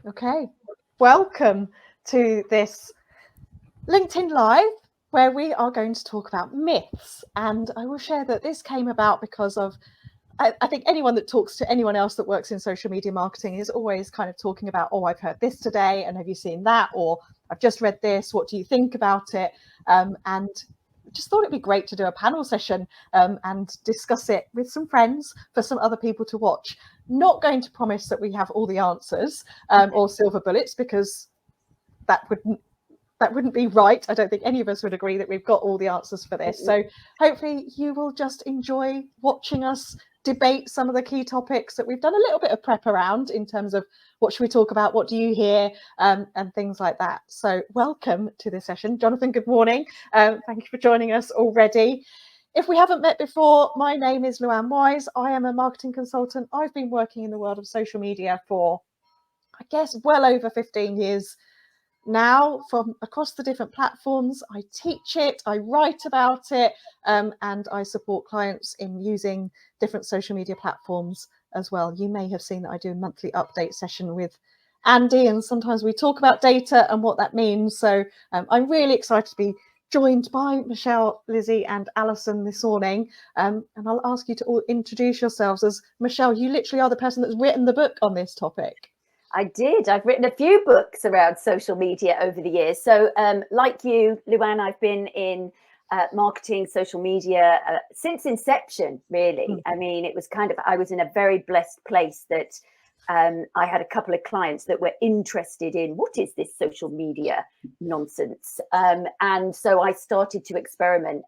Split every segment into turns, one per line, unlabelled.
Okay, welcome to this LinkedIn Live where we are going to talk about myths. And I will share that this came about because of, I think anyone that talks to anyone else that works in social media marketing is always kind of talking about, oh, I've heard this today, and have you seen that? Or I've just read this, what do you think about it? And just thought it'd be great to do a panel session and discuss it with some friends for some other people to watch. Not going to promise that we have all the answers or silver bullets, because that wouldn't be right. I don't think any of us would agree that we've got all the answers for this. So hopefully you will just enjoy watching us debate some of the key topics that we've done a little bit of prep around in terms of what should we talk about, what do you hear, and things like that. So welcome to this session. Jonathan, good morning. Thank you for joining us already. If we haven't met before, my name is Luan Wise. I am a marketing consultant. I've been working in the world of social media for, I guess, well over 15 years now, from across the different platforms. I teach it, I write about it, and I support clients in using different social media platforms as well. You may have seen that I do a monthly update session with Andy, and sometimes we talk about data and what that means. So I'm really excited to be joined by Michelle, Lizzie and Alison this morning, and I'll ask you to all introduce yourselves. As Michelle, you literally are the person that's written the book on this topic.
I did. I've written a few books around social media over the years. So like you, Luan, I've been in marketing, social media since inception, really. I mean, it was I was in a very blessed place that I had a couple of clients that were interested in what is this social media nonsense. And so I started to experiment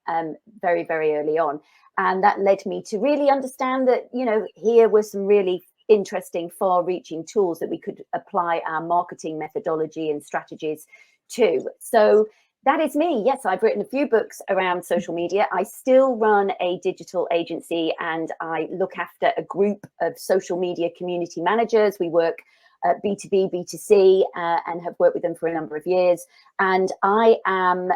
very, very early on. And that led me to really understand that, here were some really interesting, far-reaching tools that we could apply our marketing methodology and strategies to. So that is me. Yes, I've written a few books around social media. I still run a digital agency and I look after a group of social media community managers. We work B2B, B2C, and have worked with them for a number of years. And I am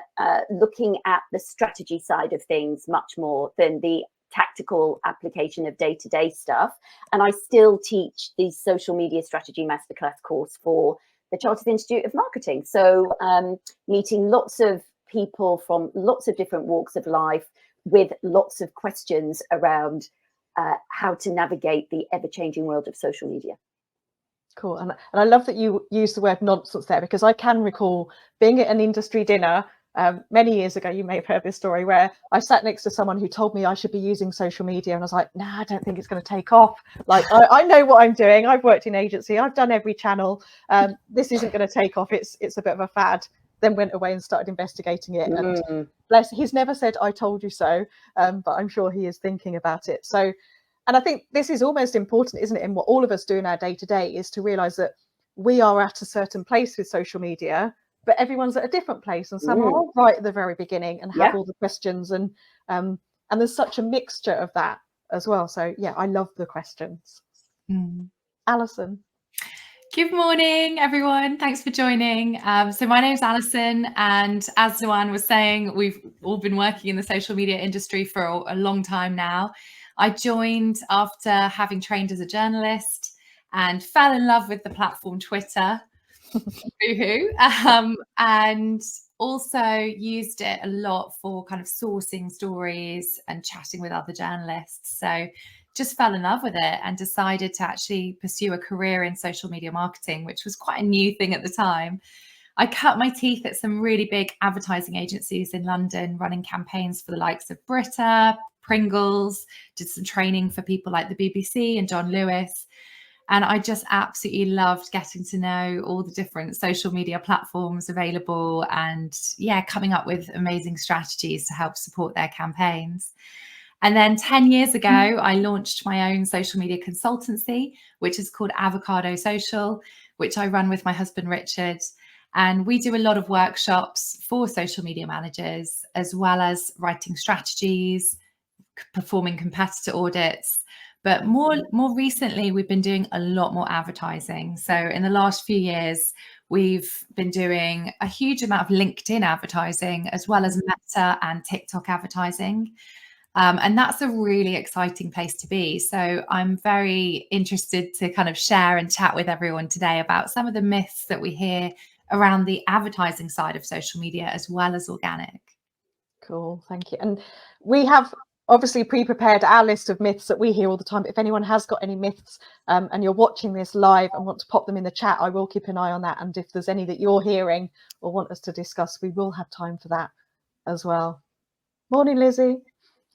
looking at the strategy side of things much more than the tactical application of day-to-day stuff. And I still teach the social media strategy masterclass course for the Chartered Institute of Marketing. So meeting lots of people from lots of different walks of life with lots of questions around how to navigate the ever-changing world of social media.
Cool. And I love that you use the word nonsense there, because I can recall being at an industry dinner many years ago. You may have heard this story, where I sat next to someone who told me I should be using social media, and I was like, nah, I don't think it's going to take off. Like, I know what I'm doing. I've worked in agency. I've done every channel. This isn't going to take off. It's a bit of a fad. Then went away and started investigating it. And bless, he's never said I told you so, but I'm sure he is thinking about it. So, and I think this is almost important, isn't it, in what all of us do in our day-to-day, is to realize that we are at a certain place with social media, but everyone's at a different place, and some are right at the very beginning and have all the questions, and there's such a mixture of that as well. So yeah, I love the questions. Alison.
Good morning, everyone. Thanks for joining. So my name's Alison, and as Luan was saying, we've all been working in the social media industry for a long time now. I joined after having trained as a journalist and fell in love with the platform Twitter. Boohoo. And also used it a lot for kind of sourcing stories and chatting with other journalists. So just fell in love with it and decided to actually pursue a career in social media marketing, which was quite a new thing at the time. I cut my teeth at some really big advertising agencies in London, running campaigns for the likes of Brita, Pringles, did some training for people like the BBC and John Lewis. And I just absolutely loved getting to know all the different social media platforms available and, coming up with amazing strategies to help support their campaigns. And then 10 years ago, I launched my own social media consultancy, which is called Avocado Social, which I run with my husband, Richard. And we do a lot of workshops for social media managers, as well as writing strategies, performing competitor audits. But more recently, we've been doing a lot more advertising. So in the last few years, we've been doing a huge amount of LinkedIn advertising, as well as Meta and TikTok advertising. And that's a really exciting place to be. So I'm very interested to kind of share and chat with everyone today about some of the myths that we hear around the advertising side of social media as well as organic.
Cool, thank you. And we have obviously pre-prepared our list of myths that we hear all the time. If anyone has got any myths and you're watching this live and want to pop them in the chat, I will keep an eye on that. And if there's any that you're hearing or want us to discuss, we will have time for that as well. Morning, Lizzie.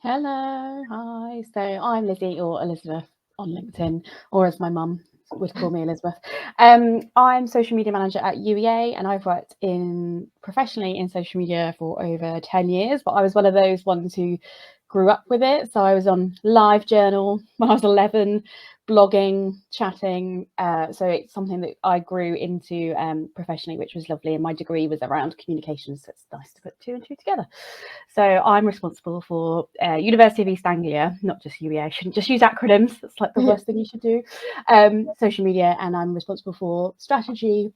Hello, hi. So I'm Lizzie, or Elizabeth on LinkedIn, or as my mum would call me, Elizabeth. I'm social media manager at UEA, and I've worked professionally in social media for over 10 years, but I was one of those ones who grew up with it. So I was on LiveJournal when I was 11, blogging, chatting. So it's something that I grew into professionally, which was lovely. And my degree was around communications, so it's nice to put two and two together. So I'm responsible for University of East Anglia, not just UEA. I shouldn't just use acronyms. That's like the worst thing you should do. Social media, and I'm responsible for strategy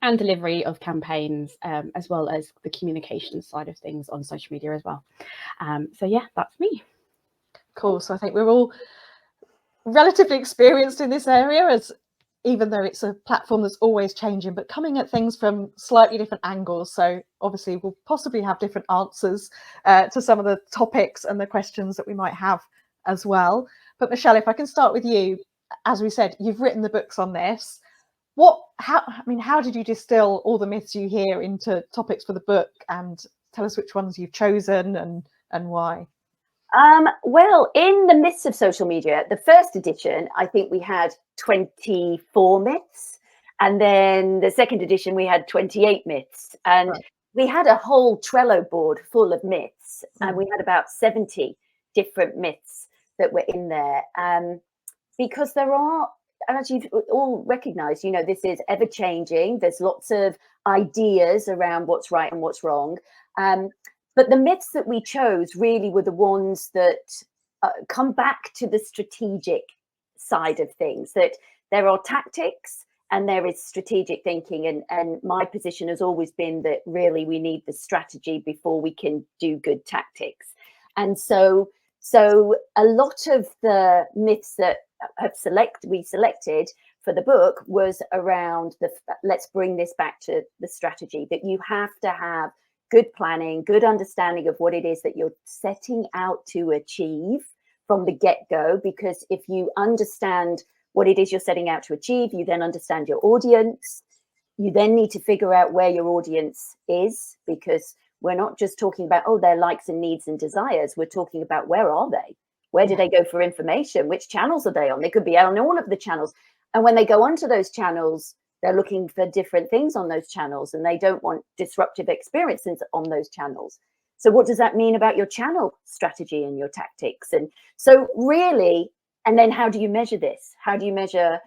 and delivery of campaigns, as well as the communications side of things on social media as well. So yeah, that's me.
Cool. So I think we're all relatively experienced in this area, as even though it's a platform that's always changing, but coming at things from slightly different angles. So obviously we'll possibly have different answers to some of the topics and the questions that we might have as well. But Michelle, if I can start with you, as we said, you've written the books on this. How did you distill all the myths you hear into topics for the book, and tell us which ones you've chosen and why?
Well, in the myths of social media, the first edition, I think we had 24 myths. And then the second edition, we had 28 myths. And right. We had a whole Trello board full of myths. And we had about 70 different myths that were in there. Because there are, as you've all recognized, this is ever changing. There's lots of ideas around what's right and what's wrong. But the myths that we chose really were the ones that come back to the strategic side of things, that there are tactics and there is strategic thinking. And my position has always been that really we need the strategy before we can do good tactics. And so a lot of the myths that we selected for the book was around let's bring this back to the strategy, that you have to have good planning, good understanding of what it is that you're setting out to achieve from the get-go, because if you understand what it is you're setting out to achieve, you then understand your audience. You then need to figure out where your audience is, because we're not just talking about, their likes and needs and desires. We're talking about, where are they? Where do they go for information? Which channels are they on? They could be on all of the channels. And when they go onto those channels, they're looking for different things on those channels, and they don't want disruptive experiences on those channels. So what does that mean about your channel strategy and your tactics? And so really, and then how do you measure this? How do you measure,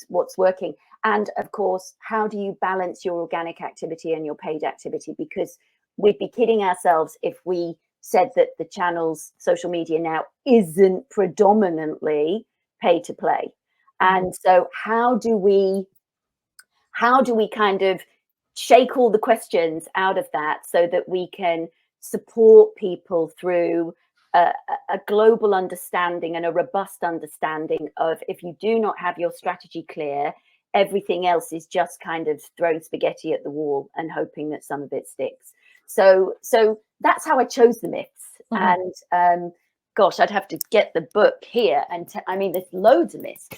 what's working? And of course, how do you balance your organic activity and your paid activity? Because we'd be kidding ourselves if we said that the channel's social media now isn't predominantly pay to play. And so how do we kind of shake all the questions out of that so that we can support people through a global understanding and a robust understanding of, if you do not have your strategy clear, everything else is just kind of throwing spaghetti at the wall and hoping that some of it sticks. So that's how I chose the myths. And gosh, I'd have to get the book here. And there's loads of myths.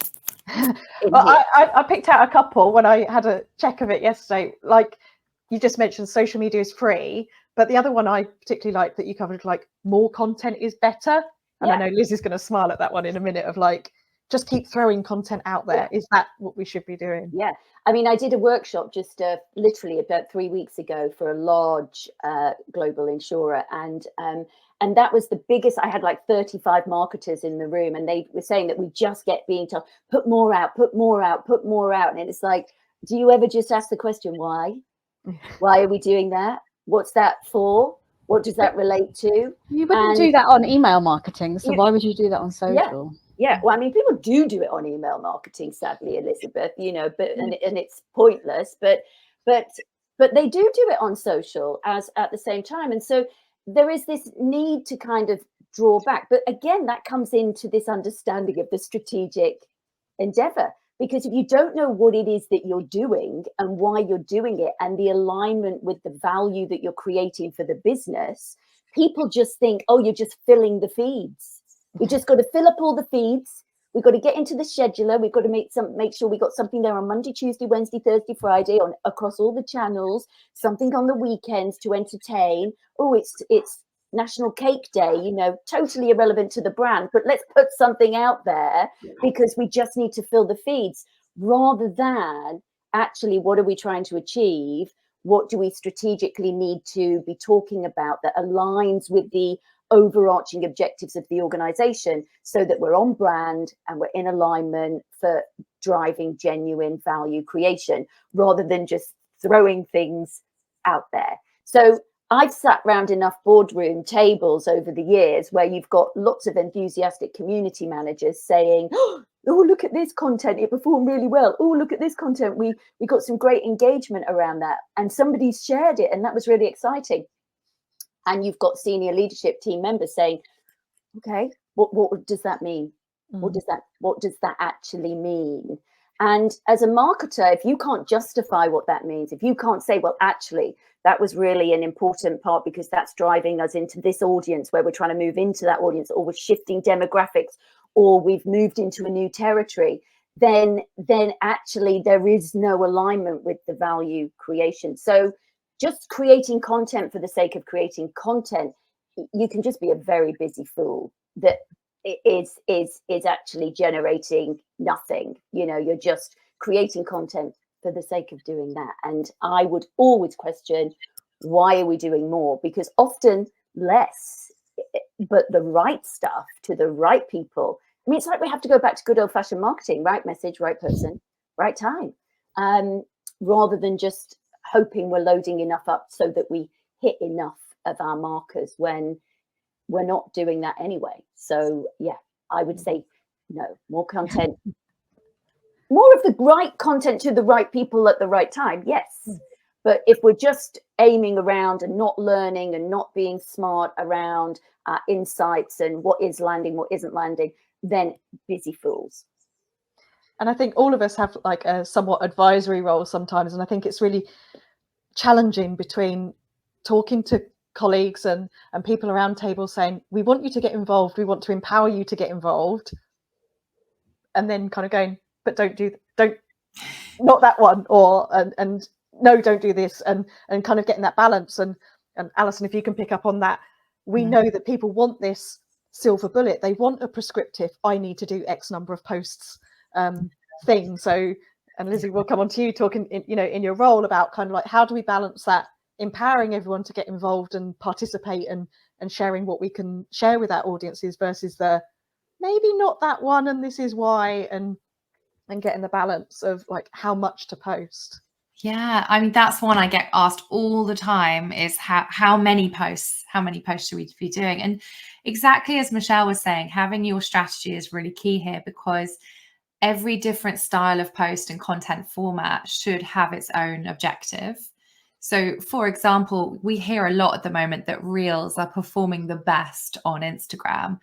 Well, I picked out a couple when I had a check of it yesterday. Like you just mentioned, social media is free, but the other one I particularly like that you covered, like, more content is better. And I know Liz is going to smile at that one in a minute, of like, just keep throwing content out there. Is that what we should be doing?
Yeah. I did a workshop just literally about 3 weeks ago for a large global insurer. And that was the biggest. I had like 35 marketers in the room, and they were saying that we just get being told, put more out, put more out, put more out. And it's like, do you ever just ask the question, why? Why are we doing that? What's that for? What does that relate to?
You wouldn't do that on email marketing. So why would you do that on social?
Yeah. Well, people do it on email marketing, sadly, Elizabeth, but and it's pointless, but they do it on social at the same time. And so there is this need to kind of draw back. But again, that comes into this understanding of the strategic endeavor. Because if you don't know what it is that you're doing and why you're doing it and the alignment with the value that you're creating for the business, people just think, oh, you're just filling the feeds. We just got to fill up all the feeds. We've got to get into the scheduler. We've got to make sure we got something there on Monday, Tuesday, Wednesday, Thursday, Friday on across all the channels, something on the weekends to entertain. Oh, it's National Cake Day, you know, totally irrelevant to the brand, but let's put something out there because we just need to fill the feeds, rather than actually what are we trying to achieve? What do we strategically need to be talking about that aligns with the overarching objectives of the organization, so that we're on brand and we're in alignment for driving genuine value creation, rather than just throwing things out there. So I've sat around enough boardroom tables over the years where you've got lots of enthusiastic community managers saying, oh, look at this content, it performed really well. Oh, look at this content, we got some great engagement around that. And somebody's shared it, and that was really exciting. And you've got senior leadership team members saying, okay, what does that mean? What does that actually mean? And as a marketer, if you can't justify what that means, if you can't say, well, actually, that was really an important part because that's driving us into this audience where we're trying to move into that audience, or we're shifting demographics, or we've moved into a new territory, then actually there is no alignment with the value creation. So just creating content for the sake of creating content, you can just be a very busy fool that is actually generating nothing. You know, you're just creating content for the sake of doing that. And I would always question, why are we doing more? Because often less, but the right stuff to the right people. I mean, it's like we have to go back to good old-fashioned marketing: right message, right person, right time, rather than just hoping we're loading enough up so that we hit enough of our markers when we're not doing that anyway. So yeah, I would say no, more content, more of the right content to the right people at the right time. Yes. But if we're just aiming around and not learning and not being smart around insights and what is landing, what isn't landing, then busy fools.
And I think all of us have like a somewhat advisory role sometimes. And I think it's really challenging between talking to colleagues and people around tables saying, we want you to get involved, we want to empower you to get involved, and then kind of going, but don't not that one, or and no, don't do this, and kind of getting that balance. And Alison, if you can pick up on that, we know that people want this silver bullet, they want a prescriptive, I need to do X number of posts thing. So, and Lizzie, we'll come on to you talking in your role about kind of like, how do we balance that, empowering everyone to get involved and participate and sharing what we can share with our audiences versus the maybe not that one and this is why, and getting the balance of like how much to post.
Yeah, I mean, that's one I get asked all the time, is how many posts should we be doing? And exactly as Michelle was saying, having your strategy is really key here, because every different style of post and content format should have its own objective. So, for example, we hear a lot at the moment that Reels are performing the best on Instagram.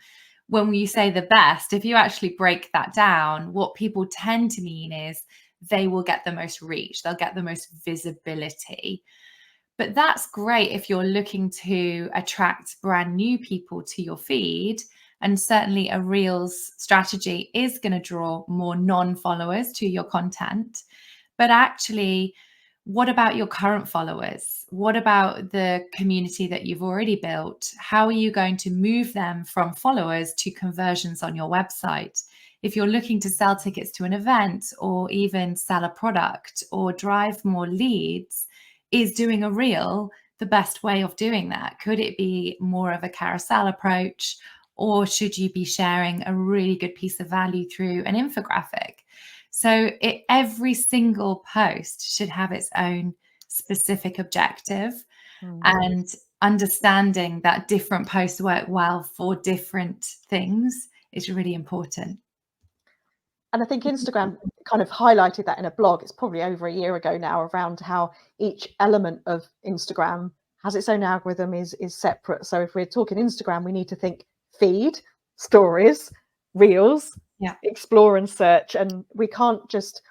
When you say the best, if you actually break that down, what people tend to mean is they will get the most reach, they'll get the most visibility. But that's great if you're looking to attract brand new people to your feed. And certainly a Reels strategy is going to draw more non-followers to your content. But actually, what about your current followers? What about the community that you've already built? How are you going to move them from followers to conversions on your website? If you're looking to sell tickets to an event, or even sell a product or drive more leads, is doing a reel the best way of doing that? Could it be more of a carousel approach, or should you be sharing a really good piece of value through an infographic? So every single post should have its own specific objective, and understanding that different posts work well for different things is really important.
And I think Instagram kind of highlighted that in a blog, it's probably over a year ago now, around how each element of Instagram has its own algorithm, is separate. So if we're talking Instagram, we need to think feed, stories, reels, explore and search. And we can't just,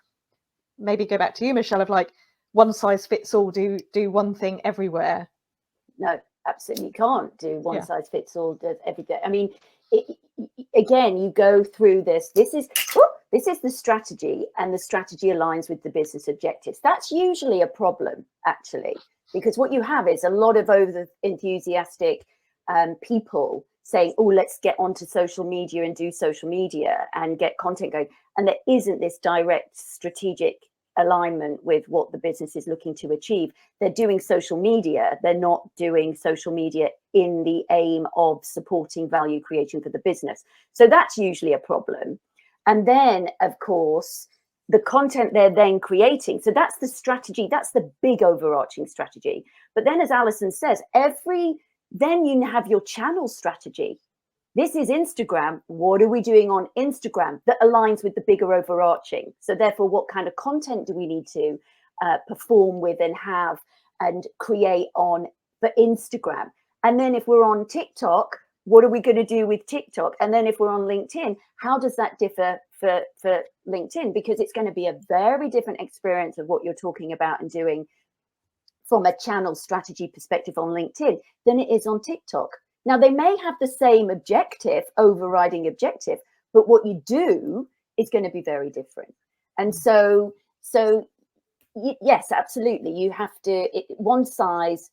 maybe go back to you, Michelle, of like one size fits all, do one thing everywhere.
No, absolutely can't do one size fits all every day. I mean, again, you go through this. This is the strategy, and the strategy aligns with the business objectives. That's usually a problem, actually, because what you have is a lot of over enthusiastic people saying, oh, let's get onto social media and do social media and get content going. And there isn't this direct strategic alignment with what the business is looking to achieve. They're doing social media. They're not doing social media in the aim of supporting value creation for the business. So that's usually a problem. And then, of course, the content they're then creating. So that's the strategy. That's the big overarching strategy. But then, as Alison says, then you have your channel strategy. This is Instagram. What are we doing on Instagram that aligns with the bigger overarching? So therefore, what kind of content do we need to perform with and have and create on for Instagram? And then if we're on TikTok, what are we going to do with TikTok? And then if we're on LinkedIn, how does that differ for LinkedIn? Because it's going to be a very different experience of what you're talking about and doing from a channel strategy perspective on LinkedIn than it is on TikTok. Now, they may have the same objective, overriding objective, but what you do is going to be very different. And so yes, absolutely. You have to, one size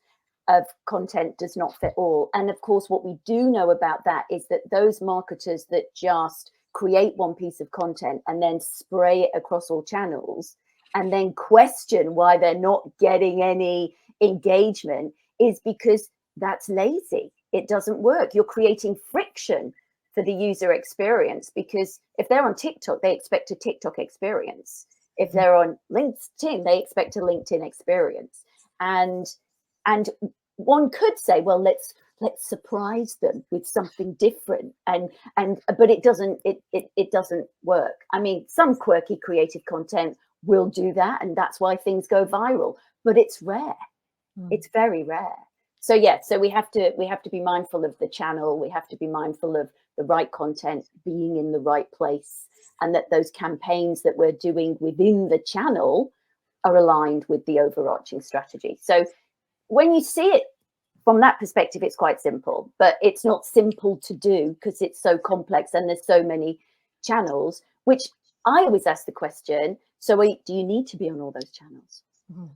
of content does not fit all. And of course, what we do know about that is that those marketers that just create one piece of content and then spray it across all channels and then question why they're not getting any engagement is because that's lazy. It doesn't work. You're creating friction for the user experience, because if they're on TikTok, they expect a TikTok experience. If they're on LinkedIn, they expect a LinkedIn experience. And one could say, well, let's surprise them with something different. But it doesn't work. I mean, some quirky creative content will do that, and that's why things go viral. But it's rare. It's very rare. So so we have to be mindful of the channel. We have to be mindful of the right content being in the right place, and that those campaigns that we're doing within the channel are aligned with the overarching strategy. So when you see it from that perspective, it's quite simple, but it's not simple to do because it's so complex and there's so many channels, which I always ask the question, so do you need to be on all those channels? Mm-hmm.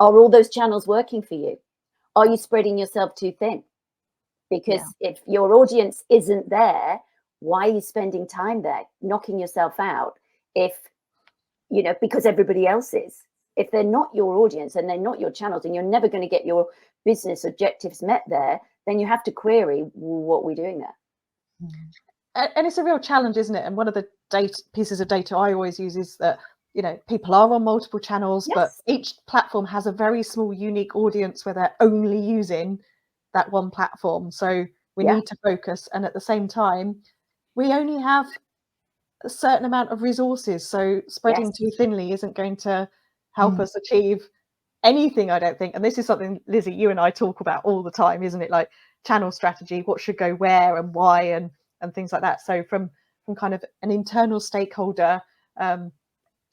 Are all those channels working for you? Are you spreading yourself too thin? Because if your audience isn't there, why are you spending time there, knocking yourself out? Because everybody else is. If they're not your audience and they're not your channels, and you're never going to get your business objectives met there, then you have to query what we're doing there.
And it's a real challenge, isn't it? And one of the pieces of data I always use is that, people are on multiple channels, but each platform has a very small, unique audience where they're only using that one platform. So we need to focus. And at the same time, we only have a certain amount of resources. So spreading too thinly isn't going to help us achieve anything, I don't think. And this is something, Lizzie, you and I talk about all the time, isn't it? Like channel strategy, what should go where and why, and things like that. So from kind of an internal stakeholder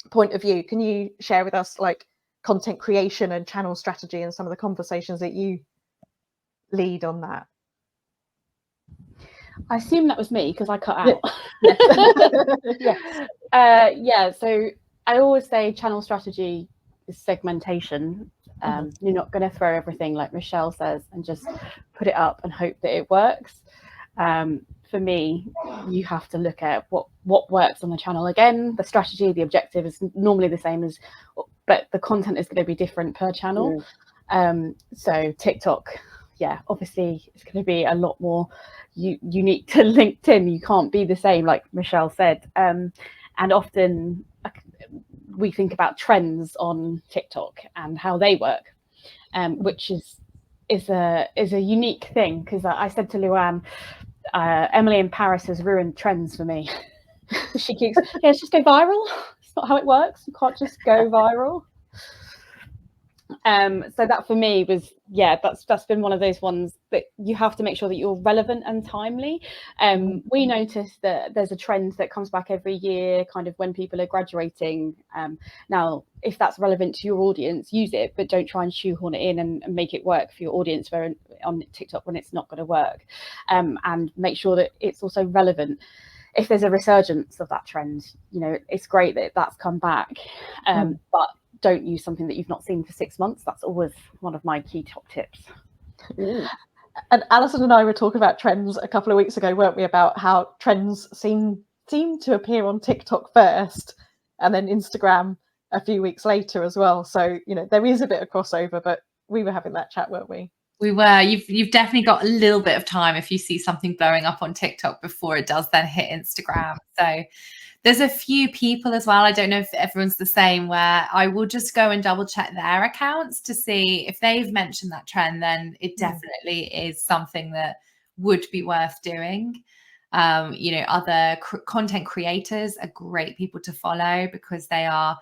point of view, can you share with us like content creation and channel strategy and some of the conversations that you lead on that?
I assume that was me because I cut out. So I always say channel strategy is segmentation. You're not going to throw everything, like Michelle says, and just put it up and hope that it works. For me, you have to look at what works on the channel. Again, the strategy, the objective is normally the same but the content is going to be different per channel. So TikTok, obviously it's going to be a lot more unique to LinkedIn. You can't be the same, like Michelle said. And often we think about trends on TikTok and how they work, which is a unique thing, because I said to Luan, Emily in Paris has ruined trends for me. She keeps, let's just go viral. It's not how it works. You can't just go viral. So that for me was, that's been one of those ones that you have to make sure that you're relevant and timely. We notice that there's a trend that comes back every year, kind of when people are graduating. Now, if that's relevant to your audience, use it, but don't try and shoehorn it in and make it work for your audience where on TikTok when it's not going to work. And make sure that it's also relevant. If there's a resurgence of that trend, it's great that that's come back, but don't use something that you've not seen for 6 months. That's always one of my key top tips.
And Alison and I were talking about trends a couple of weeks ago, weren't we, about how trends seem to appear on TikTok first and then Instagram a few weeks later as well. So, there is a bit of crossover, but we were having that chat, weren't we?
We were. You've definitely got a little bit of time if you see something blowing up on TikTok before it does then hit Instagram. So there's a few people as well, I don't know if everyone's the same, where I will just go and double check their accounts to see if they've mentioned that trend, then it definitely is something that would be worth doing. Other content creators are great people to follow because they are,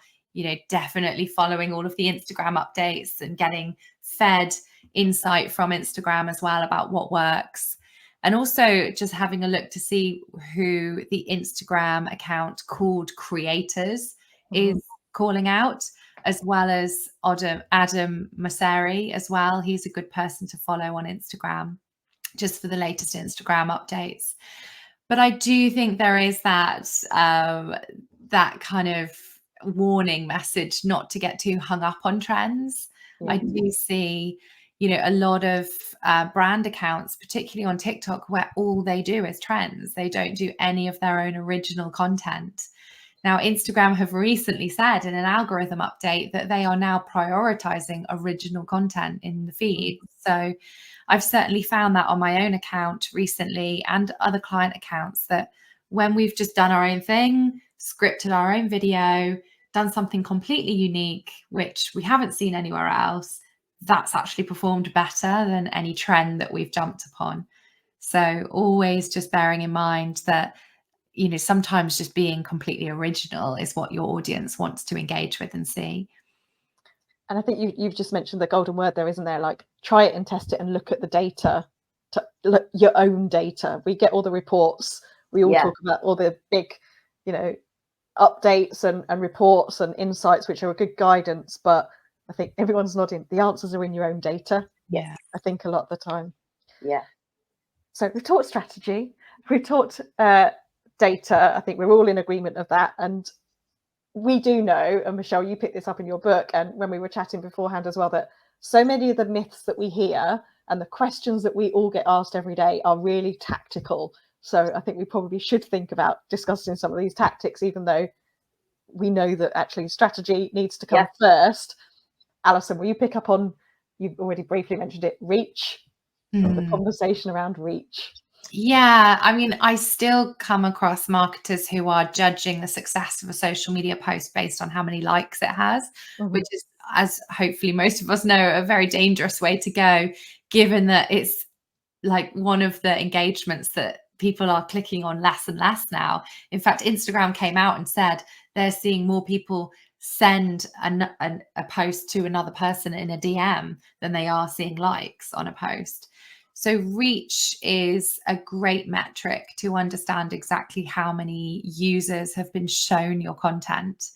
definitely following all of the Instagram updates and getting fed insight from Instagram as well about what works. And also just having a look to see who the Instagram account called Creators is calling out, as well as Adam Mosseri as well. He's a good person to follow on Instagram just for the latest Instagram updates. But I do think there is that kind of warning message not to get too hung up on trends. I do see a lot of brand accounts, particularly on TikTok, where all they do is trends. They don't do any of their own original content. Now, Instagram have recently said in an algorithm update that they are now prioritizing original content in the feed. So I've certainly found that on my own account recently and other client accounts, that when we've just done our own thing, scripted our own video, done something completely unique, which we haven't seen anywhere else, that's actually performed better than any trend that we've jumped upon. So always just bearing in mind that, sometimes just being completely original is what your audience wants to engage with and see.
And I think you've just mentioned the golden word there, isn't there? Like, try it and test it and look at the data, look your own data. We get all the reports. We all talk about all the big, updates and reports and insights, which are a good guidance, but I think everyone's nodding. The answers are in your own data.
Yeah.
I think a lot of the time.
Yeah.
So we've talked strategy, we've talked data. I think we're all in agreement of that. And we do know, and Michelle, you picked this up in your book, and when we were chatting beforehand as well, that so many of the myths that we hear and the questions that we all get asked every day are really tactical. So I think we probably should think about discussing some of these tactics, even though we know that actually strategy needs to come first. Alison, will you pick up on, you've already briefly mentioned it, reach, the conversation around reach?
Yeah, I mean, I still come across marketers who are judging the success of a social media post based on how many likes it has, which is, as hopefully most of us know, a very dangerous way to go, given that it's like one of the engagements that people are clicking on less and less now. In fact, Instagram came out and said they're seeing more people send a post to another person in a DM than they are seeing likes on a post. So reach is a great metric to understand exactly how many users have been shown your content.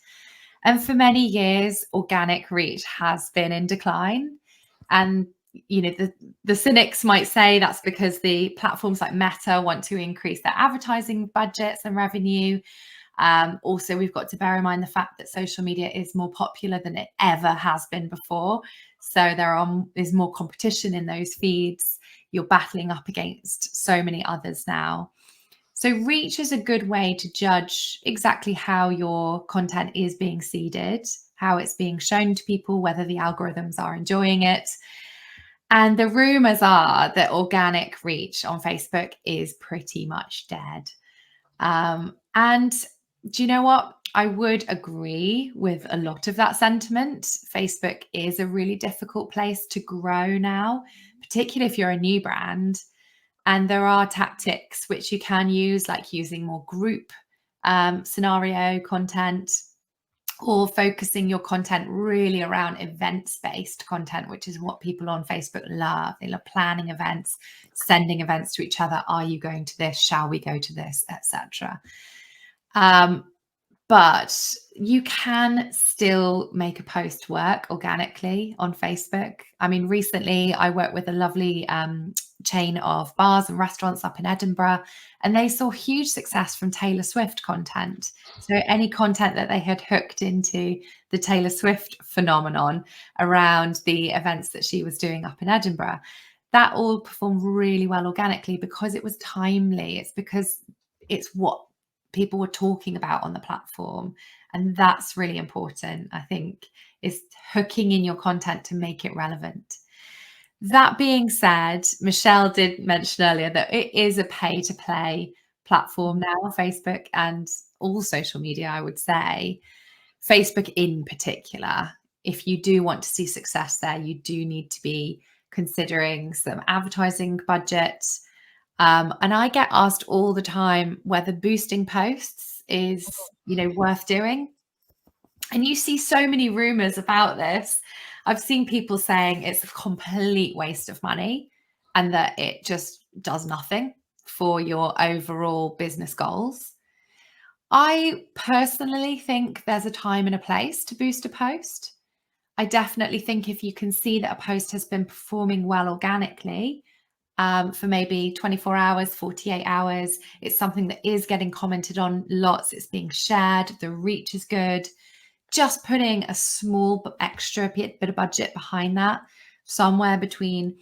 And for many years, organic reach has been in decline. And the cynics might say that's because the platforms like Meta want to increase their advertising budgets and revenue. Also, we've got to bear in mind the fact that social media is more popular than it ever has been before. So there's more competition in those feeds. You're battling up against so many others now. So reach is a good way to judge exactly how your content is being seeded, how it's being shown to people, whether the algorithms are enjoying it. And the rumors are that organic reach on Facebook is pretty much dead. And do you know what? I would agree with a lot of that sentiment. Facebook is a really difficult place to grow now, particularly if you're a new brand. And there are tactics which you can use, like using more group scenario content, or focusing your content really around events-based content, which is what people on Facebook love. They love planning events, sending events to each other. Are you going to this? Shall we go to this? Etc. But you can still make a post work organically on Facebook. I mean, recently I worked with a lovely chain of bars and restaurants up in Edinburgh, and they saw huge success from Taylor Swift content. So any content that they had hooked into the Taylor Swift phenomenon around the events that she was doing up in Edinburgh, that all performed really well organically because it was timely. It's because it's what people were talking about on the platform. And that's really important, I think, is hooking in your content to make it relevant. That being said, Michelle did mention earlier that it is a pay to play platform now, Facebook and all social media, I would say. Facebook in particular, if you do want to see success there, you do need to be considering some advertising budgets. And I get asked all the time whether boosting posts is, worth doing. And you see so many rumors about this. I've seen people saying it's a complete waste of money and that it just does nothing for your overall business goals. I personally think there's a time and a place to boost a post. I definitely think if you can see that a post has been performing well organically, for maybe 24 hours, 48 hours. It's something that is getting commented on lots. It's being shared. The reach is good. Just putting a small extra bit of budget behind that, somewhere between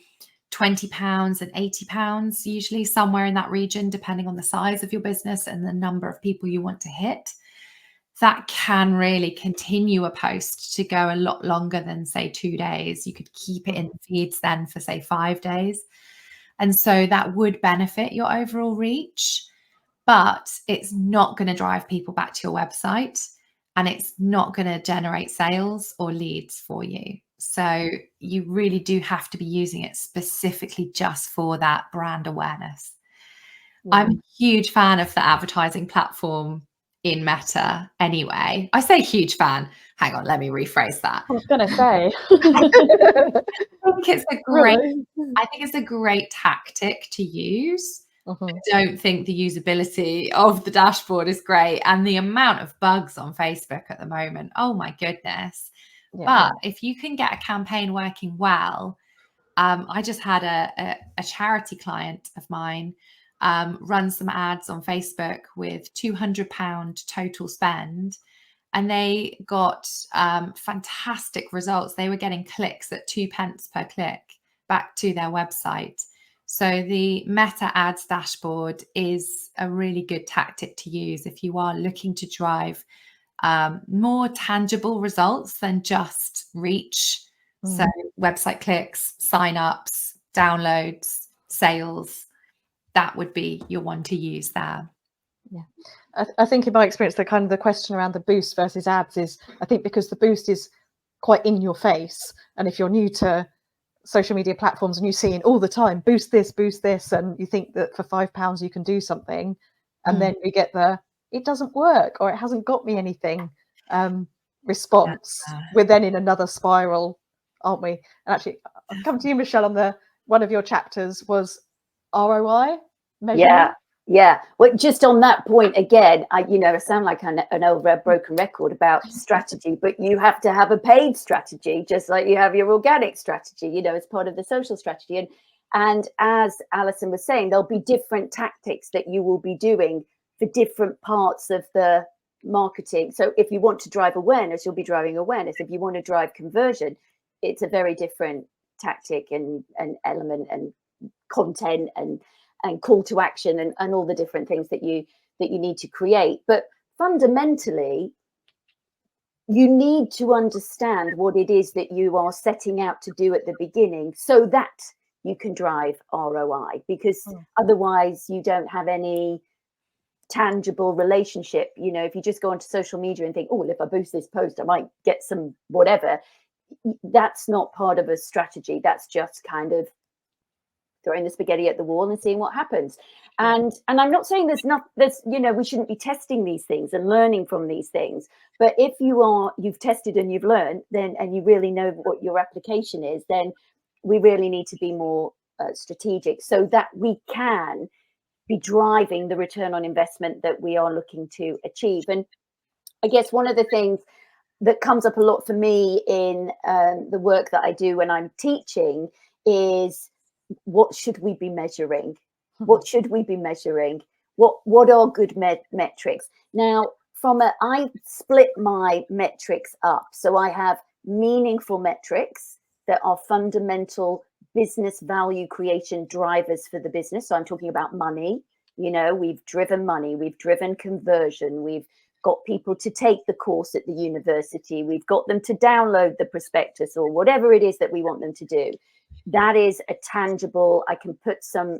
£20 and £80, usually somewhere in that region, depending on the size of your business and the number of people you want to hit. That can really continue a post to go a lot longer than, say, 2 days. You could keep it in the feeds then for, say, 5 days. And so that would benefit your overall reach, but it's not going to drive people back to your website, and it's not going to generate sales or leads for you. So you really do have to be using it specifically just for that brand awareness. Yeah. I'm a huge fan of the advertising platform in Meta anyway. I say huge fan. Hang on, let me rephrase that.
I was going to say.
I think it's a great tactic to use. I don't think the usability of the dashboard is great, and the amount of bugs on Facebook at the moment, oh my goodness. Yeah. But if you can get a campaign working well, I just had a charity client of mine run some ads on Facebook with £200 total spend, and they got fantastic results. They were getting clicks at 2p per click back to their website. So the Meta Ads dashboard is a really good tactic to use if you are looking to drive more tangible results than just reach. So website clicks, signups, downloads, sales, that would be your one to use there.
Yeah, I think in my experience, the question around the boost versus ads is, I think because the boost is quite in your face, and if you're new to social media platforms and you see it all the time, boost this, and you think that for £5 you can do something, and then you get it doesn't work, or it hasn't got me anything response, we're then in another spiral, aren't we? And actually, I'll come to you, Michelle, on one of your chapters was ROI measurement.
Yeah. Well, just on that point again, I sound like an old broken record about strategy, but you have to have a paid strategy, just like you have your organic strategy, as part of the social strategy. And as Alison was saying, there'll be different tactics that you will be doing for different parts of the marketing. So if you want to drive awareness, you'll be driving awareness. If you want to drive conversion, it's a very different tactic and element and content and call to action and all the different things that you need to create. But fundamentally, you need to understand what it is that you are setting out to do at the beginning so that you can drive ROI, because otherwise you don't have any tangible relationship. If you just go onto social media and think, oh, well, if I boost this post, I might get some whatever, that's not part of a strategy. That's just kind of throwing the spaghetti at the wall and seeing what happens. And I'm not saying there's we shouldn't be testing these things and learning from these things. But if you've tested and you've learned, then, and you really know what your application is, then we really need to be more strategic so that we can be driving the return on investment that we are looking to achieve. And I guess one of the things that comes up a lot for me in the work that I do when I'm teaching is, what should we be measuring? What should we be measuring? What are good metrics? Now, I split my metrics up. So I have meaningful metrics that are fundamental business value creation drivers for the business. So I'm talking about money. We've driven money, we've driven conversion, we've got people to take the course at the university, we've got them to download the prospectus or whatever it is that we want them to do. That is a tangible, I can put some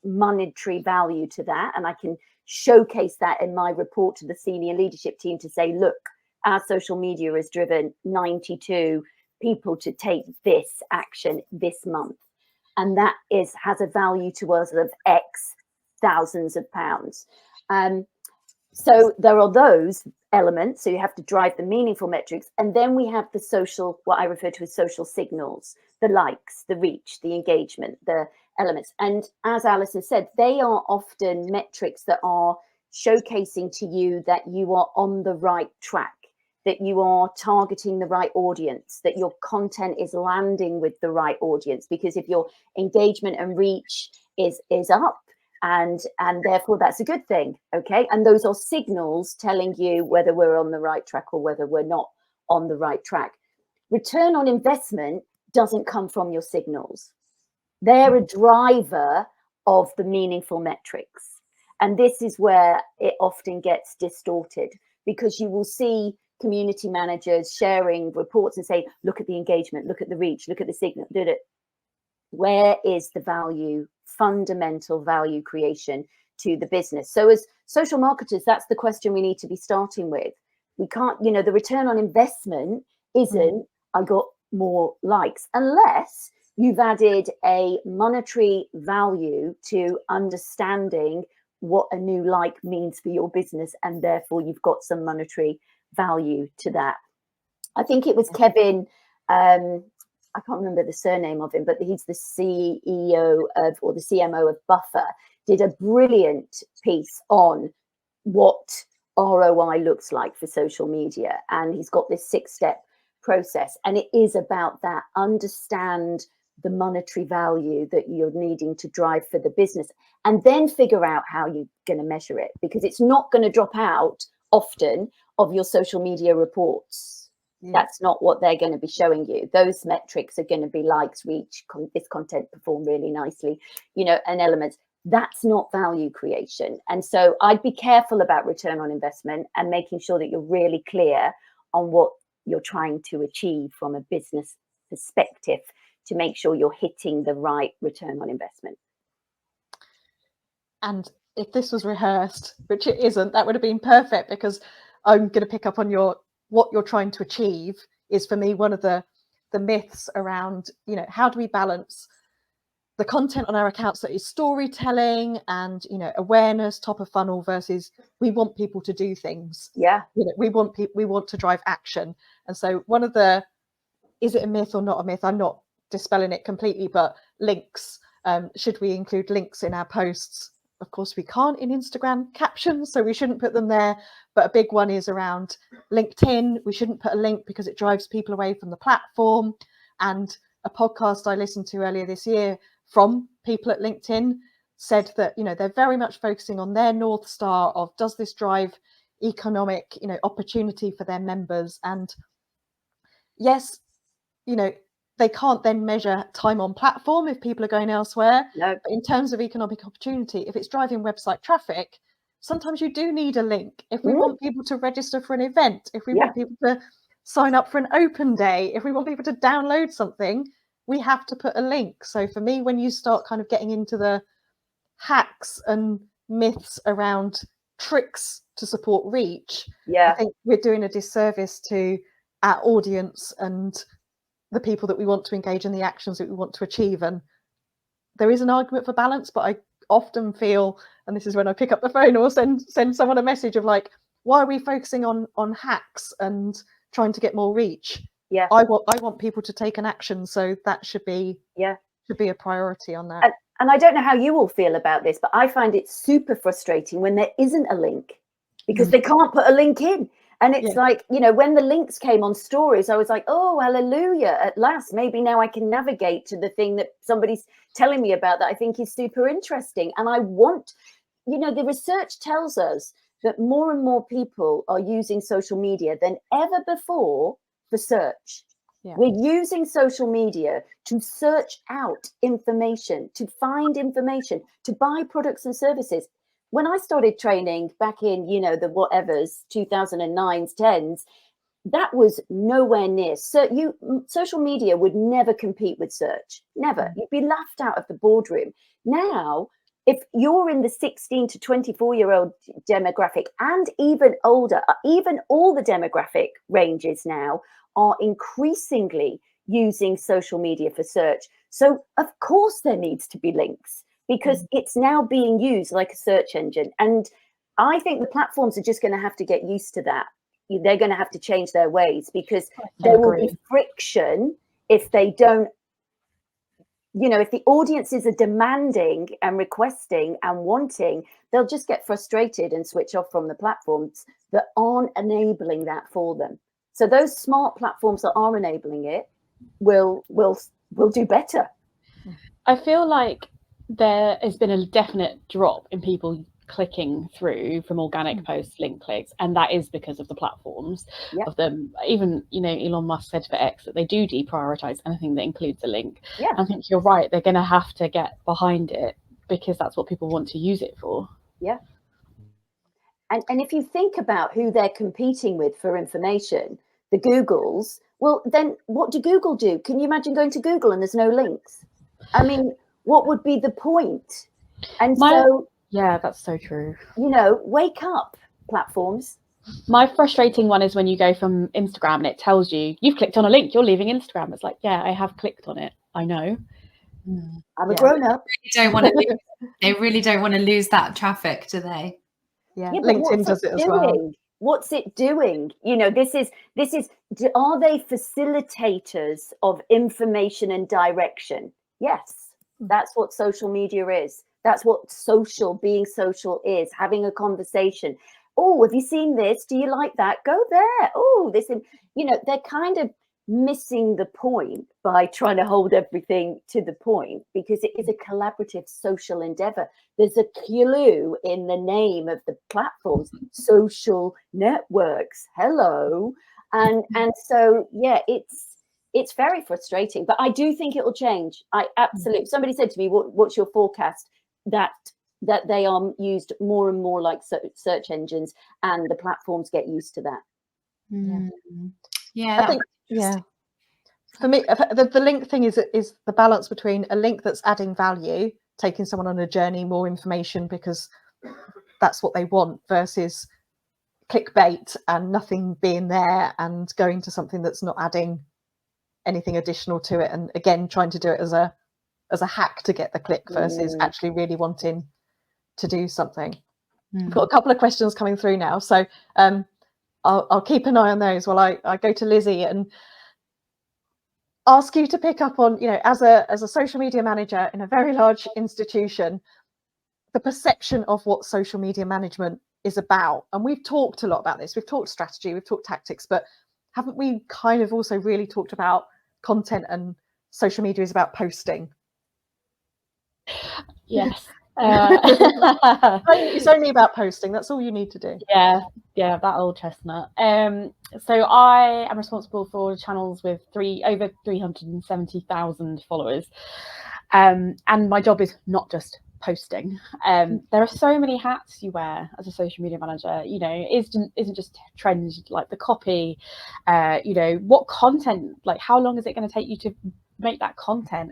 monetary value to that, and I can showcase that in my report to the senior leadership team to say, look, our social media has driven 92 people to take this action this month, and that has a value to us of X thousands of pounds. So there are those elements. So you have to drive the meaningful metrics. And then we have the social, what I refer to as social signals, the likes, the reach, the engagement, the elements. And as Alison said, they are often metrics that are showcasing to you that you are on the right track, that you are targeting the right audience, that your content is landing with the right audience. Because if your engagement and reach is up, and therefore that's a good thing, okay? And those are signals telling you whether we're on the right track or whether we're not on the right track. Return on investment doesn't come from your signals. They're a driver of the meaningful metrics. And this is where it often gets distorted, because you will see community managers sharing reports and say, look at the engagement, look at the reach, look at the signal. Where is the value, fundamental value creation to the business? So as social marketers, that's the question we need to be starting with. We can't, the return on investment isn't, I got more likes, unless you've added a monetary value to understanding what a new like means for your business, and therefore you've got some monetary value to that. I think it was Kevin, I can't remember the surname of him, but he's the CEO or the CMO of Buffer, did a brilliant piece on what ROI looks like for social media. And he's got this 6-step process. And it is about that. Understand the monetary value that you're needing to drive for the business, and then figure out how you're going to measure it, because it's not going to drop out often of your social media reports. That's not what they're going to be showing you. Those metrics are going to be likes, reach, this content performed really nicely, and elements. That's not value creation. And so I'd be careful about return on investment and making sure that you're really clear on what you're trying to achieve from a business perspective to make sure you're hitting the right return on investment.
And if this was rehearsed, which it isn't, that would have been perfect, because I'm going to pick up on what you're trying to achieve is, for me, one of the myths around, how do we balance the content on our accounts that is storytelling and, awareness, top of funnel, versus we want people to do things.
Yeah.
We want to drive action. And so one of is it a myth or not a myth? I'm not dispelling it completely, but links, should we include links in our posts? Of course we can't in Instagram captions, so we shouldn't put them there. But a big one is around LinkedIn. We shouldn't put a link because it drives people away from the platform. And a podcast I listened to earlier this year from people at LinkedIn said that, they're very much focusing on their North Star of, does this drive economic, opportunity for their members? And yes, they can't then measure time on platform if people are going elsewhere.
No.
But in terms of economic opportunity, if it's driving website traffic, sometimes you do need a link. If we want people to register for an event, if we want people to sign up for an open day, if we want people to download something, we have to put a link. So for me, when you start kind of getting into the hacks and myths around tricks to support reach, I think we're doing a disservice to our audience and the people that we want to engage in the actions that we want to achieve. And there is an argument for balance, but I often feel, and this is when I pick up the phone or send someone a message of like, why are we focusing on hacks and trying to get more reach?
Yeah.
I want people to take an action, so that should be a priority on that.
And I don't know how you all feel about this, but I find it super frustrating when there isn't a link, because they can't put a link in. And it's like, you know, when the links came on stories, I was like, oh, hallelujah, at last, maybe now I can navigate to the thing that somebody's telling me about that I think is super interesting. And I want, you know, the research tells us that more and more people are using social media than ever before for search. Yeah. We're using social media to search out information, to find information, to buy products and services. When I started training back in, you know, the whatevers, 2009s, 10s, that was nowhere near. So social media would never compete with search. Never. You'd be laughed out of the boardroom. Now, if you're in the 16 to 24-year-old demographic and even older, even all the demographic ranges now are increasingly using social media for search. So of course there needs to be links, because it's now being used like a search engine. And I think the platforms are just going to have to get used to that. They're going to have to change their ways, because there will be friction if they don't, you know, if the audiences are demanding and requesting and wanting, they'll just get frustrated and switch off from the platforms that aren't enabling that for them. So those smart platforms that are enabling it will do better.
I feel like there has been a definite drop in people clicking through from organic posts, link clicks, and that is because of the platforms of them. Even, you know, Elon Musk said for X that they do deprioritize anything that includes a link. I think you're right, they're going to have to get behind it, because that's what people want to use it for.
And if you think about who they're competing with for information, the Googles, well, then what do Google do? Can you imagine going to Google and there's no links? I mean, what would be the point? And
yeah, that's so true.
You know, wake up, platforms.
My frustrating one is when you go from Instagram and it tells you you've clicked on a link, you're leaving Instagram. It's like, yeah, I have clicked on it. I know.
I'm a grown up.
They really don't want to lose that traffic, do they?
Yeah, LinkedIn does it as well.
What's it doing? You know, this is, are they facilitators of information and direction? Yes, that's what social media is. That's what being social is, having a conversation. Oh, have you seen this? Do you like that? Go there. Oh, this, you know, they're kind of missing the point by trying to hold everything to the point, because it is a collaborative social endeavor. There's a clue in the name of the platforms, social networks. Hello. And so, yeah, it's very frustrating, but I do think it will change. I absolutely, somebody said to me, what's your forecast? That they are used more and more like search engines, and the platforms get used to that.
I think, for me, the link thing is the balance between a link that's adding value, taking someone on a journey, more information because that's what they want, versus clickbait and nothing being there and going to something that's not adding anything additional to it, and again trying to do it as a hack to get the click versus actually really wanting to do something. I've got a couple of questions coming through now, so I'll keep an eye on those while I go to Lizzie and ask you to pick up on, you know, as a social media manager in a very large institution, the perception of what social media management is about. And we've talked a lot about this. We've talked strategy, we've talked tactics, but haven't we kind of also really talked about content, and social media is about posting?
Yes.
It's only about posting. That's all you need to do.
Yeah, that old chestnut. So I am responsible for channels with over 370,000 followers, and my job is not just posting. There are so many hats you wear as a social media manager. You know, it isn't just trends, like the copy, you know, what content, like how long is it going to take you to make that content,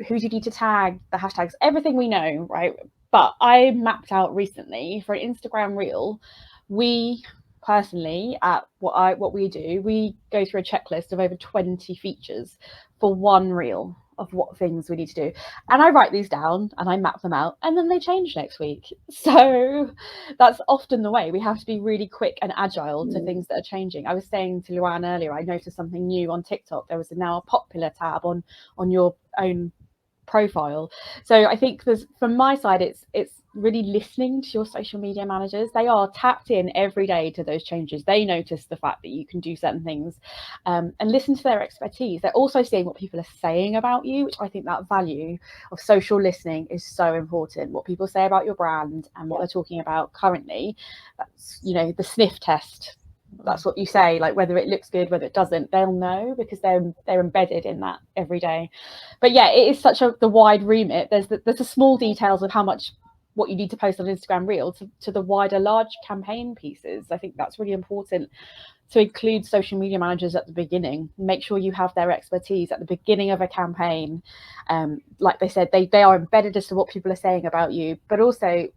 who do you need to tag, the hashtags, everything we know, right? But I mapped out recently for an Instagram reel, we personally at what we do, we go through a checklist of over 20 features for one reel. of what things we need to do, and I write these down and I map them out, and then they change next week. So that's often the way. We have to be really quick and agile to things that are changing. I was saying to Luan earlier, I noticed something new on TikTok. There was now a popular tab on your own profile. So I think from my side, it's really listening to your social media managers. They are tapped in every day to those changes. They notice the fact that you can do certain things, and listen to their expertise. They're also seeing what people are saying about you, which I think that value of social listening is so important. What people say about your brand and what they're talking about currently. That's, you know, the sniff test. That's what you say, like whether it looks good, whether it doesn't, they'll know because they're embedded in that every day. But yeah, it is such the wide remit. There's the small details of what you need to post on Instagram Reel to the wider large campaign pieces. I think that's really important to include social media managers at the beginning. Make sure you have their expertise at the beginning of a campaign. Like they said, they are embedded as to what people are saying about you, but also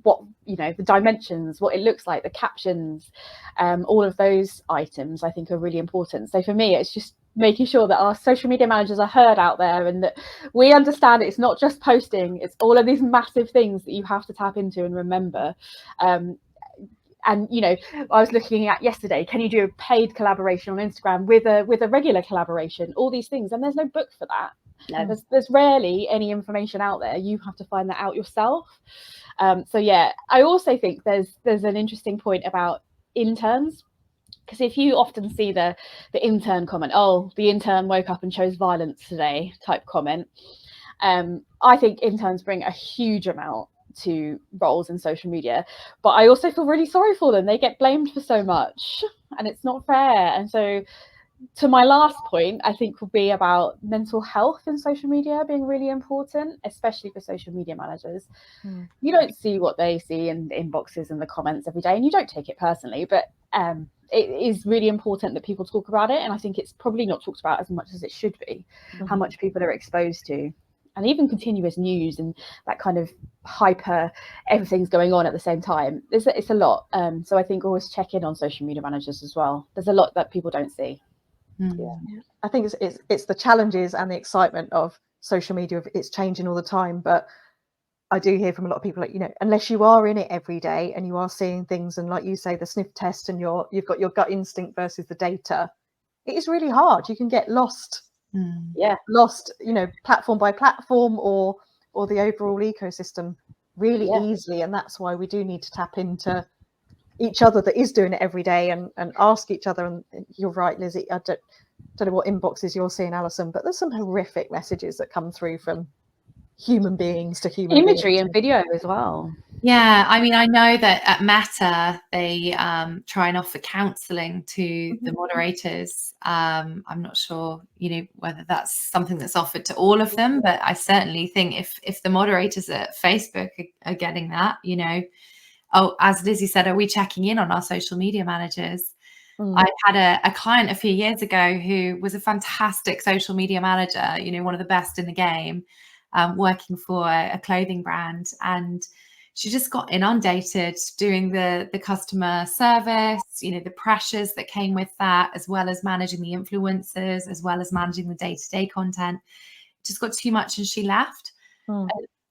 what, you know, the dimensions, what it looks like, the captions, all of those items I think are really important. So for me, it's just making sure that our social media managers are heard out there and that we understand it's not just posting, it's all of these massive things that you have to tap into and remember. And you know, I was looking at yesterday, can you do a paid collaboration on Instagram with a regular collaboration, all these things, and there's no book for that. No, there's rarely any information out there. You have to find that out yourself. So yeah, I also think there's an interesting point about interns, because if you often see the intern comment, oh, the intern woke up and chose violence today type comment, I think interns bring a huge amount to roles in social media, but I also feel really sorry for them. They get blamed for so much and it's not fair. And so to my last point, I think will be about mental health in social media being really important, especially for social media managers. You don't see what they see in the inboxes and the comments every day, and you don't take it personally, but it is really important that people talk about it. And I think it's probably not talked about as much as it should be, how much people are exposed to. And even continuous news and that kind of hyper, everything's going on at the same time. It's a lot. So I think always check in on social media managers as well. There's a lot that people don't see.
Yeah. I think it's the challenges and the excitement of social media. It's changing all the time, but I do hear from a lot of people, like, you know, unless you are in it every day and you are seeing things, and like you say, the sniff test, and you've got your gut instinct versus the data, it is really hard. You can get lost. Lost, you know, platform by platform or the overall ecosystem really easily. And that's why we do need to tap into each other that is doing it every day and ask each other. And you're right, Lizzie, I don't know what inboxes you're seeing, Alison, but there's some horrific messages that come through from human beings to human
imagery
beings.
And video as well.
Yeah, I mean, I know that at Meta they try and offer counselling to the moderators. I'm not sure, you know, whether that's something that's offered to all of them, but I certainly think if the moderators at Facebook are getting that, you know, oh, as Lizzie said, are we checking in on our social media managers? I had a client a few years ago who was a fantastic social media manager, you know, one of the best in the game, working for a clothing brand, and she just got inundated doing the customer service, you know, the pressures that came with that, as well as managing the influencers, as well as managing the day-to-day content. It just got too much and she left.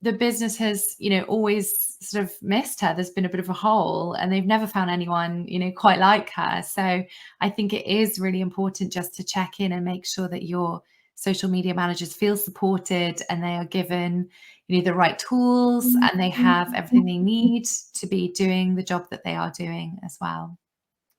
The business has, you know, always sort of missed her. There's been a bit of a hole and they've never found anyone, you know, quite like her. So I think it is really important just to check in and make sure that your social media managers feel supported and they are given, you know, the right tools and they have everything they need to be doing the job that they are doing as well.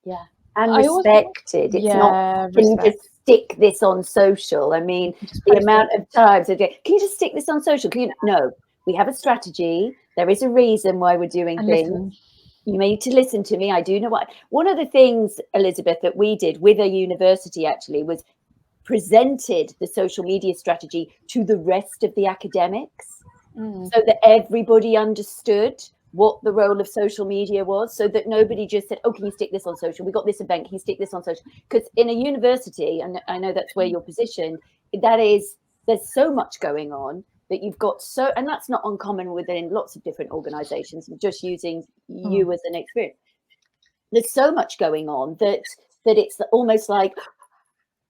Yeah. And respected. It's not, can you just stick this on social? I mean, the amount of times I get, can you just stick this on social? Can you? No, we have a strategy. There is a reason why we're doing things. You need to listen to me. I do know what. One of the things, Elizabeth, that we did with a university actually was presented the social media strategy to the rest of the academics so that everybody understood what the role of social media was, so that nobody just said, oh, can you stick this on social? We got this event, can you stick this on social? Because in a university, and I know that's where you're positioned, there's so much going on that you've got and that's not uncommon within lots of different organizations. I'm just using you as an experience. There's so much going on that it's almost like,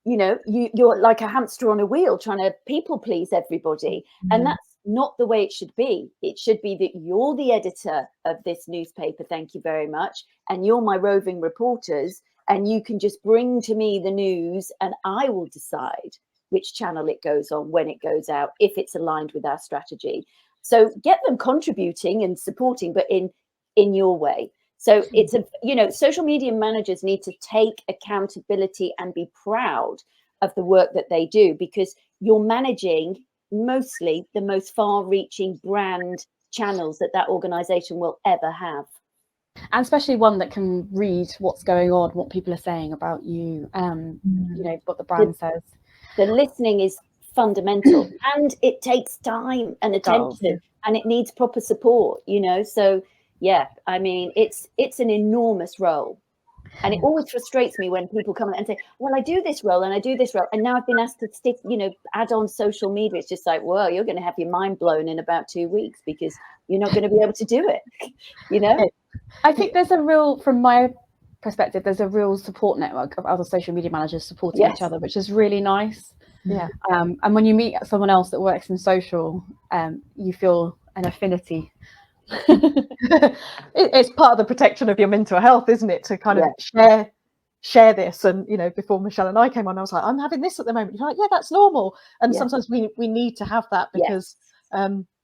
you know, you're like a hamster on a wheel trying to people please everybody. And that's not the way it should be. It should be that you're the editor of this newspaper, thank you very much, and you're my roving reporters, and you can just bring to me the news and I will decide which channel it goes on, when it goes out, if it's aligned with our strategy. So get them contributing and supporting, but in your way. So it's a, you know, social media managers need to take accountability and be proud of the work that they do, because you're managing mostly the most far-reaching brand channels that organization will ever have.
And especially one that can read what's going on, what people are saying about you, you know, what the brand says.
The listening is fundamental, and it takes time and attention, and it needs proper support, you know. So yeah, I mean, it's an enormous role. And it always frustrates me when people come and say, well, I do this role and I do this role, and now I've been asked to stick, you know, add on social media. It's just like, well, you're going to have your mind blown in about 2 weeks, because you're not going to be able to do it, you know.
I think there's a real, from my perspective, there's a real support network of other social media managers supporting each other, which is really nice.
Yeah.
And when you meet someone else that works in social, you feel an affinity.
It's part of the protection of your mental health, isn't it, to kind of share this. And you know, before Michelle and I came on, I was like, I'm having this at the moment. You're like, yeah, that's normal. And sometimes we need to have that, because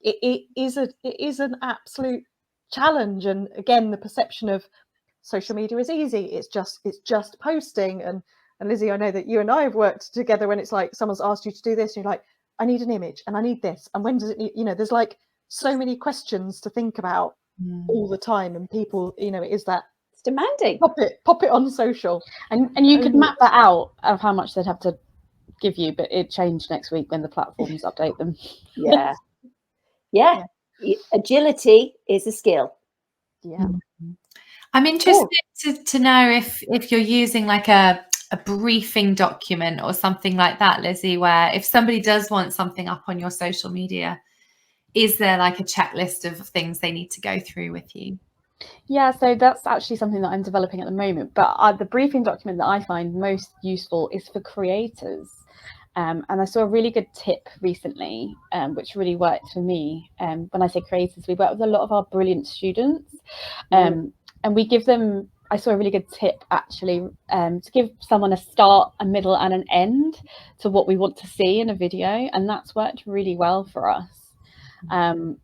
it is an absolute challenge. And again, the perception of social media is easy. It's just posting. And Lizzie, I know that you and I have worked together when it's like someone's asked you to do this, and you're like, I need an image and I need this, and when does it need, you know, there's like so many questions to think about all the time, and people, you know, it is that
it's demanding.
Pop it on social,
and you could map that out of how much they'd have to give you, but it changed next week when the platforms update them.
Yeah. Agility is a skill.
I'm interested to know if you're using like a briefing document or something like that, Lizzie, where if somebody does want something up on your social media, is there like a checklist of things they need to go through with you?
Yeah, so that's actually something that I'm developing at the moment. But the briefing document that I find most useful is for creators. And I saw a really good tip recently, which really worked for me. When I say creators, we work with a lot of our brilliant students, and we give them, I saw a really good tip actually, to give someone a start, a middle and an end to what we want to see in a video. And that's worked really well for us. And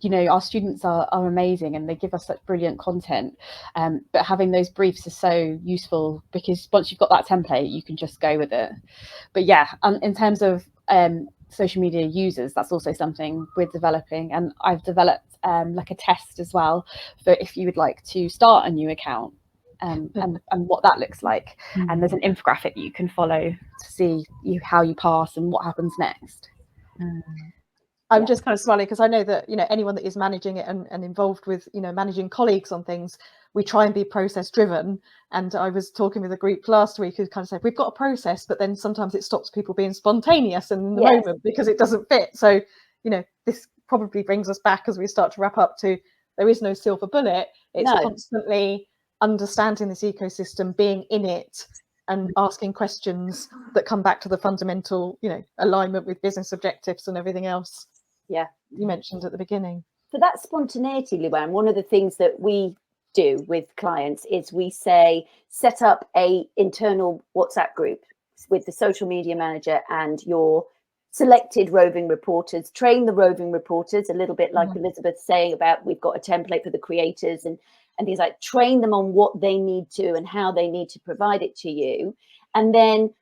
you know, our students are amazing, and they give us such brilliant content, but having those briefs is so useful, because once you've got that template, you can just go with it. But yeah, in terms of social media users, that's also something we're developing, and I've developed like a test as well for if you would like to start a new account, and what that looks like. And there's an infographic that you can follow to see how you pass and what happens next.
I'm just kind of smiling because I know that, you know, anyone that is managing it and involved with, you know, managing colleagues on things, we try and be process driven. And I was talking with a group last week who kind of said, we've got a process, but then sometimes it stops people being spontaneous in the moment because it doesn't fit. So, you know, this probably brings us back as we start to wrap up to, there is no silver bullet. It's constantly understanding this ecosystem, being in it, and asking questions that come back to the fundamental, you know, alignment with business objectives and everything else.
Yeah,
you mentioned at the beginning.
For that spontaneity, Luan, one of the things that we do with clients is we say, set up a internal WhatsApp group with the social media manager and your selected roving reporters. Train the roving reporters, a little bit like Elizabeth saying about, we've got a template for the creators and things like, train them on what they need to and how they need to provide it to you. And then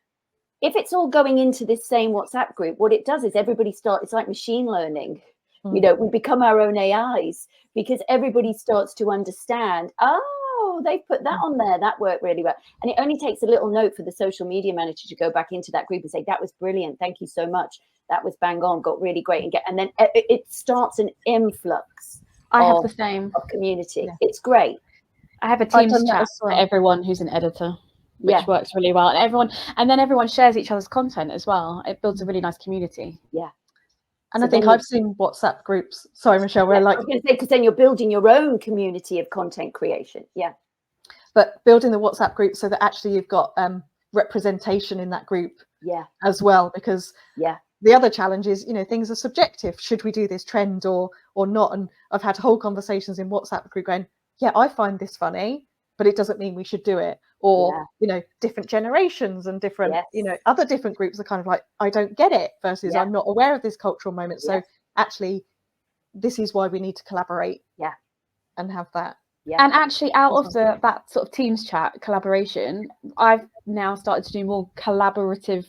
if it's all going into this same WhatsApp group, what it does is everybody it's like machine learning. You know, we become our own AIs, because everybody starts to understand, oh, they put that on there, that worked really well. And it only takes a little note for the social media manager to go back into that group and say, that was brilliant, thank you so much, that was bang on, got really great, and then it starts an influx.
I have the same
of community. It's great.
I have a Teams chat for everyone who's an editor, which works really well, and then everyone shares each other's content as well. It builds a really nice community.
And so I think I've seen WhatsApp groups. Sorry, Michelle, where like, I was
going to say, because then you're building your own community of content creation. But
building the WhatsApp group so that actually you've got representation in that group
Yeah.
as well, because
Yeah.
the other challenge is, you know, things are subjective. Should we do this trend or not? And I've had whole conversations in WhatsApp group going, yeah, I find this funny, but it doesn't mean we should do it. Or,
Yeah.
you know, different generations and different,
Yes.
you know, other different groups are kind of like, I don't get it, versus
Yeah.
I'm not aware of this cultural moment. So
Yes.
actually, this is why we need to collaborate.
Yeah.
And have that.
Yeah.
And actually, out of that sort of Teams chat collaboration, I've now started to do more collaborative,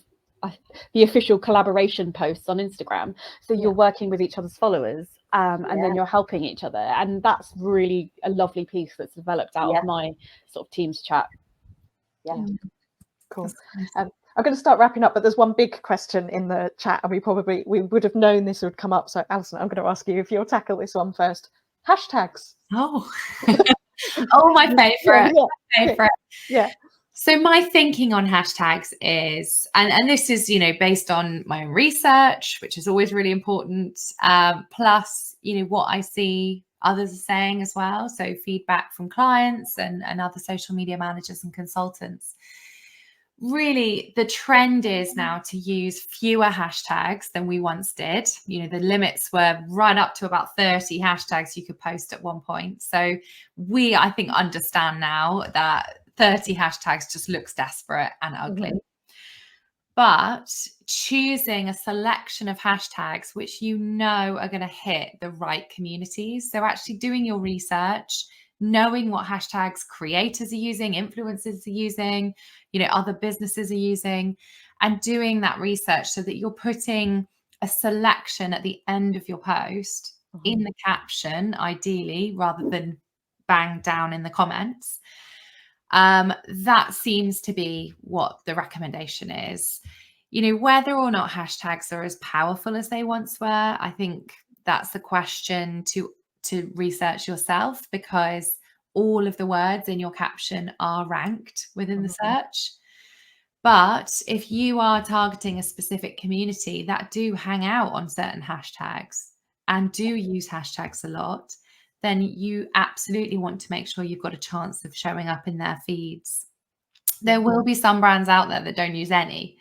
the official collaboration posts on Instagram. So you're working with each other's followers, and then you're helping each other, and that's really a lovely piece that's developed out of my sort of Teams chat.
Yeah.
Cool. I'm going to start wrapping up, but there's one big question in the chat, and we would have known this would come up. So Alison, I'm going to ask you if you'll tackle this one first. Hashtags.
Oh, oh, my favorite.
Yeah.
So my thinking on hashtags is, and this is, you know, based on my own research, which is always really important, plus, you know, what I see others are saying as well. So feedback from clients and other social media managers and consultants. Really, the trend is now to use fewer hashtags than we once did. You know, the limits were right up to about 30 hashtags you could post at one point. So we, I think, understand now that 30 hashtags just looks desperate and ugly. But choosing a selection of hashtags which you know are going to hit the right communities. So actually doing your research, knowing what hashtags creators are using, influencers are using, you know, other businesses are using, and doing that research so that you're putting a selection at the end of your post in the caption, ideally, rather than bang down in the comments. That seems to be what the recommendation is. You know, whether or not hashtags are as powerful as they once were, I think that's a question to research yourself, because all of the words in your caption are ranked within the search. But if you are targeting a specific community that do hang out on certain hashtags and do use hashtags a lot, then you absolutely want to make sure you've got a chance of showing up in their feeds. There will be some brands out there that don't use any.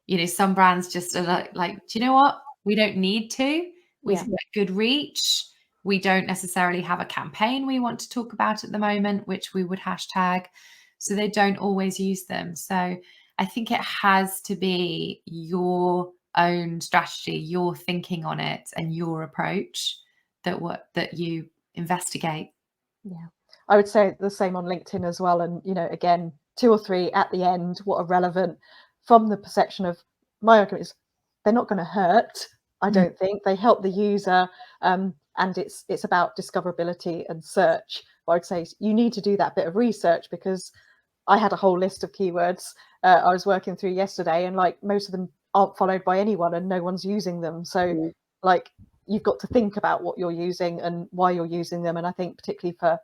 You know, some brands just are like, do you know what? We don't need to. We can get good reach. We don't necessarily have a campaign we want to talk about at the moment, which we would hashtag. So they don't always use them. So I think it has to be your own strategy, your thinking on it, and your approach that you investigate.
Yeah, I would say the same on LinkedIn as well. And, you know, again, 2 or 3 at the end, what are relevant from the perception of my argument is they're not going to hurt. I don't think they help the user. And it's about discoverability and search. But I'd say you need to do that bit of research, because I had a whole list of keywords I was working through yesterday, and like most of them aren't followed by anyone and no one's using them. So like you've got to think about what you're using and why you're using them. And I think particularly for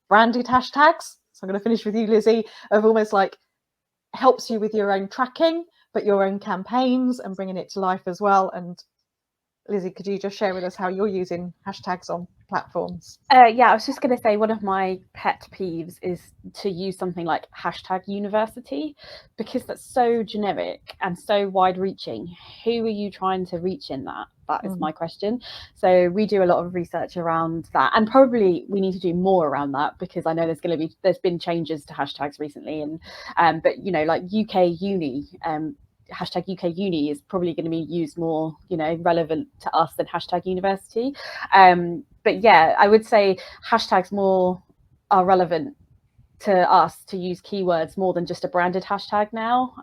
branded hashtags, so I'm going to finish with you, Lizzie, of almost like helps you with your own tracking, but your own campaigns and bringing it to life as well. And Lizzie, could you just share with us how you're using hashtags on platforms?
Yeah, I was just going to say one of my pet peeves is to use something like hashtag university, because that's so generic and so wide reaching. Who are you trying to reach in that? That is my question. So we do a lot of research around that, and probably we need to do more around that, because I know there's been changes to hashtags recently, and but you know, like UK uni, hashtag UK uni is probably going to be used more, you know, relevant to us than hashtag university. But yeah, I would say hashtags more are relevant to us to use keywords more than just a branded hashtag now.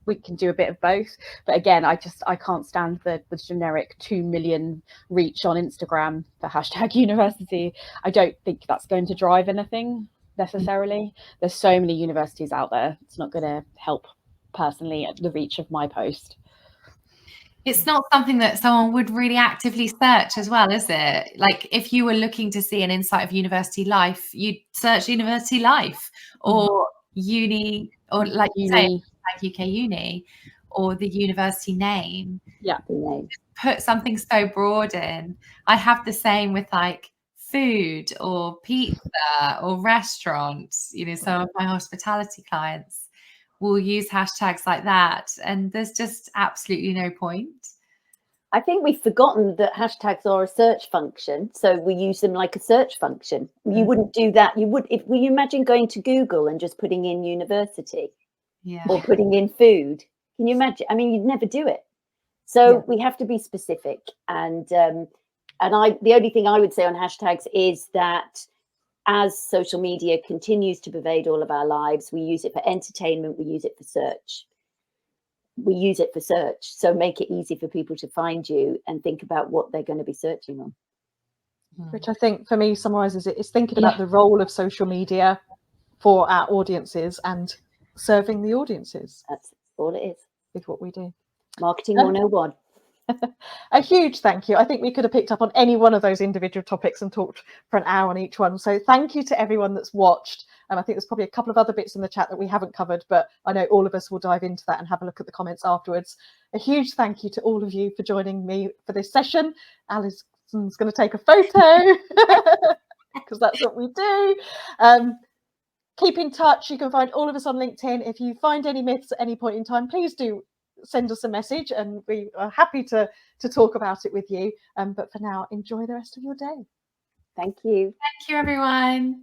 We can do a bit of both, but again, I can't stand the generic 2 million reach on Instagram for hashtag university. I don't think that's going to drive anything necessarily. There's so many universities out there, it's not going to help personally at the reach of my post.
It's not something that someone would really actively search as well, is it? Like if you were looking to see an insight of university life, you'd search university life or uni, or like you say, like UK uni, or the university name.
Yeah.
Put something so broad in. I have the same with like food or pizza or restaurants, you know, some of my hospitality clients. will use hashtags like that, and there's just absolutely no point.
I think we've forgotten that hashtags are a search function, so we use them like a search function. You wouldn't do that. You would, if we imagine going to Google and just putting in university or putting in food. Can you imagine? I mean, you'd never do it. So we have to be specific. And the only thing I would say on hashtags is that as social media continues to pervade all of our lives, we use it for entertainment, we use it for search. So make it easy for people to find you and think about what they're going to be searching on.
Which I think for me summarizes it, is thinking about the role of social media for our audiences and serving the audiences.
That's all it is.
With what we do.
Marketing 101.
A huge thank you. I think we could have picked up on any one of those individual topics and talked for an hour on each one. So thank you to everyone that's watched. And I think there's probably a couple of other bits in the chat that we haven't covered, but I know all of us will dive into that and have a look at the comments afterwards. A huge thank you to all of you for joining me for this session. Alison's going to take a photo because that's what we do. Keep in touch. You can find all of us on LinkedIn. If you find any myths at any point in time, please do send us a message and we are happy to talk about it with you. But for now, enjoy the rest of your day.
Thank you.
Thank you, everyone.